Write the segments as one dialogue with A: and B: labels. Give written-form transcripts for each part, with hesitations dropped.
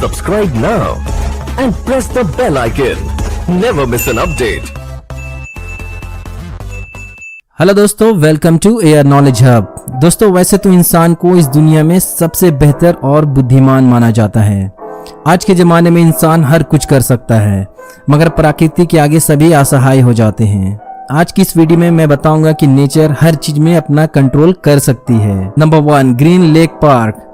A: Subscribe now and press the bell icon. Never miss an update.
B: Hello दोस्तों, welcome to air knowledge hub. दोस्तों, वैसे तो इंसान को इस दुनिया में सबसे बेहतर और बुद्धिमान माना जाता है। आज के ज़माने में इंसान हर कुछ कर सकता है, मगर प्रकृति के आगे सभी असहाय हो जाते हैं। आज की इस वीडियो में मैं बताऊंगा कि नेचर हर चीज में अपना कंट्रोल कर सकती है। Number 1, green lake park.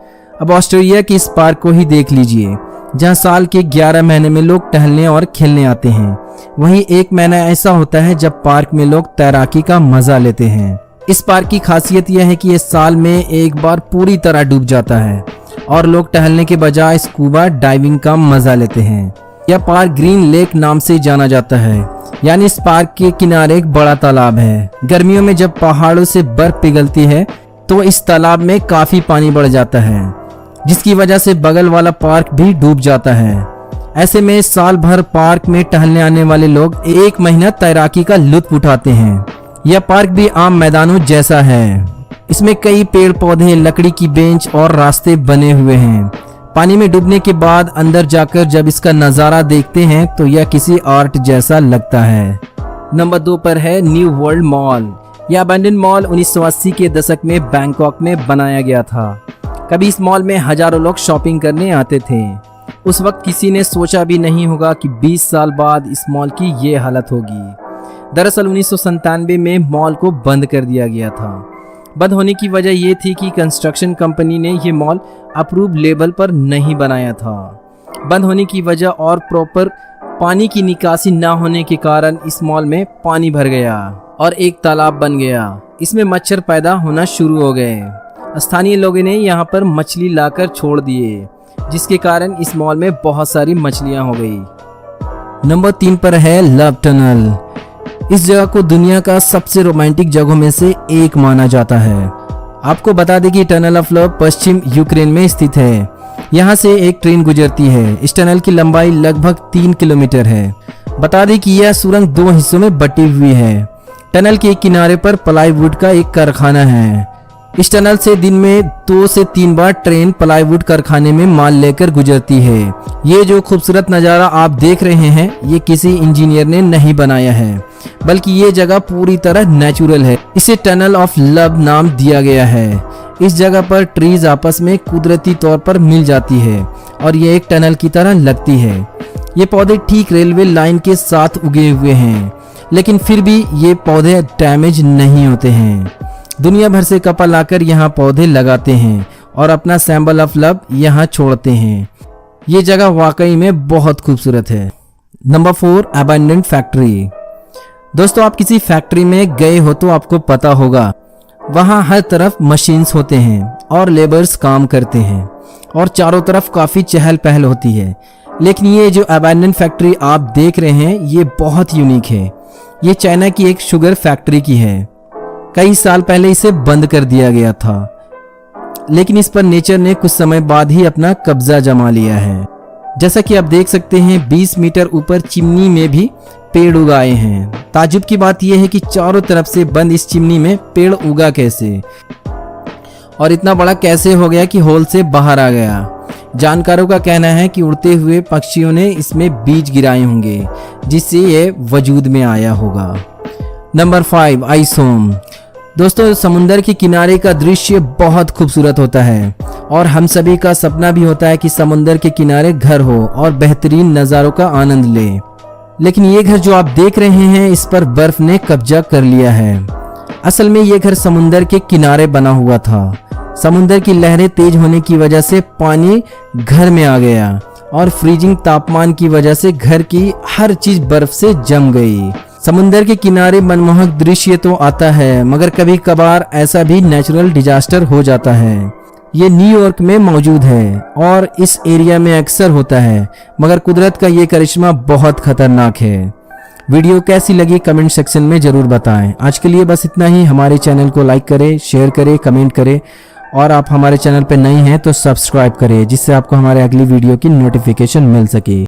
B: अब ऑस्ट्रेलिया के इस पार्क को ही देख लीजिए, जहां साल के 11 महीने में लोग टहलने और खेलने आते हैं। वहीं एक महीना ऐसा होता है जब पार्क में लोग तैराकी का मजा लेते हैं। इस पार्क की खासियत यह है कि ये साल में एक बार पूरी तरह डूब जाता है और लोग टहलने के बजाय स्कूबा डाइविंग का मजा लेते हैं। यह पार्क ग्रीन लेक नाम से जाना जाता है, यानी इस पार्क के किनारे एक बड़ा तालाब है। गर्मियों में जब पहाड़ों से बर्फ पिघलती है तो इस तालाब में काफी पानी बढ़ जाता है, जिसकी वजह से बगल वाला पार्क भी डूब जाता है। ऐसे में साल भर पार्क में टहलने आने वाले लोग एक महीना तैराकी का लुत्फ उठाते हैं। यह पार्क भी आम मैदानों जैसा है। इसमें कई पेड़ पौधे, लकड़ी की बेंच और रास्ते बने हुए हैं। पानी में डूबने के बाद अंदर जाकर जब इसका नज़ारा देखते हैं तो यह किसी आर्ट जैसा लगता है। नंबर 2 पर है न्यू वर्ल्ड मॉल। यह अबैंडन मॉल 1980 के दशक में बैंकॉक में बनाया गया था। कभी इस मॉल में हजारों लोग शॉपिंग करने आते थे। उस वक्त किसी ने सोचा भी नहीं होगा कि 20 साल बाद इस मॉल की ये हालत होगी। दरअसल 1997 में मॉल को बंद कर दिया गया था। बंद होने की वजह ये थी कि कंस्ट्रक्शन कंपनी ने ये मॉल अप्रूव लेवल पर नहीं बनाया था। बंद होने की वजह और प्रॉपर पानी की निकासी ना होने के कारण इस मॉल में पानी भर गया और एक तालाब बन गया। इसमें मच्छर पैदा होना शुरू हो गए। स्थानीय लोगों ने यहाँ पर मछली लाकर छोड़ दिए, जिसके कारण इस मॉल में बहुत सारी मछलियाँ हो गई। नंबर 3 पर है लव टनल। इस जगह को दुनिया का सबसे रोमांटिक जगहों में से एक माना जाता है। आपको बता दें कि tunnel of love Paschim Ukraine में स्थित है। यहाँ से एक ट्रेन गुजरती है। इस टनल की लंबाई लगभग 3 किलोमीटर है। बता दें कि यह सुरंग 2 हिस्सों में बटी हुई है। टनल के किनारे पर प्लाईवुड का एक कारखाना है। इस टनल से दिन में 2 से 3 बार ट्रेन प्लाईवुड कारखाने में माल लेकर गुजरती है। ये जो खूबसूरत नज़ारा आप देख रहे हैं, ये किसी इंजीनियर ने नहीं बनाया है, बल्कि ये जगह पूरी तरह नेचुरल है। इसे टनल ऑफ लव नाम दिया गया है। इस जगह पर ट्रीज आपस में कुदरती तौर पर मिल जाती है और ये एक टनल की तरह लगती है। ये पौधे ठीक रेलवे लाइन के साथ उगे हुए हैं, लेकिन फिर भी ये पौधे डैमेज नहीं होते हैं। दुनिया भर से कपल आकर यहाँ पौधे लगाते हैं और अपना सिंबल ऑफ लव यहाँ छोड़ते हैं। ये जगह वाकई में बहुत खूबसूरत है। Number 4, abandoned factory. दोस्तों, आप किसी फैक्ट्री में गए हो तो आपको पता होगा, वहाँ हर तरफ मशीन्स होते हैं और लेबर्स काम करते हैं और चारों तरफ काफ़ी चहल पहल होती है। लेकिन ये जो अबैंडन्ड फैक्ट्री आप देख रहे हैं, ये बहुत यूनिक है। ये चाइना की एक शुगर फैक्ट्री की है। कई साल पहले इसे बंद कर दिया गया था, लेकिन इस पर नेचर ने कुछ समय बाद ही अपना कब्जा जमा लिया है। जैसा कि आप देख सकते हैं, 20 मीटर ऊपर चिमनी में भी पेड़ उगाए हैं। ताज्जुब की बात यह है कि चारों तरफ से बंद इस चिमनी में पेड़ उगा कैसे और इतना बड़ा कैसे हो गया कि होल से बाहर आ गया। जानकारों का कहना है कि उड़ते हुए पक्षियों ने इसमें बीज गिराए होंगे, जिससे ये वजूद में आया होगा। Number 5, ice home. दोस्तों, समुंदर के किनारे का दृश्य बहुत खूबसूरत होता है और हम सभी का सपना भी होता है कि समुंदर के किनारे घर हो और बेहतरीन नज़ारों का आनंद ले। लेकिन ये घर जो आप देख रहे हैं, इस पर बर्फ ने कब्जा कर लिया है। असल में ये घर समुंदर के किनारे बना हुआ था। समुंदर की लहरें तेज होने की वजह से पानी घर में आ गया और फ्रीजिंग तापमान की वजह से घर की हर चीज बर्फ से जम गई। समुंदर के किनारे मनमोहक दृश्य तो आता है, मगर कभी कभार ऐसा भी नेचुरल डिजास्टर हो जाता है। ये न्यूयॉर्क में मौजूद है और इस एरिया में अक्सर होता है, मगर कुदरत का ये करिश्मा बहुत खतरनाक है। वीडियो कैसी लगी कमेंट सेक्शन में जरूर बताएं। आज के लिए बस इतना ही। हमारे चैनल को लाइक करें, शेयर करें, कमेंट करें और आप हमारे चैनल पर नए हैं तो सब्सक्राइब करें, जिससे आपको हमारे अगली वीडियो की नोटिफिकेशन मिल सके।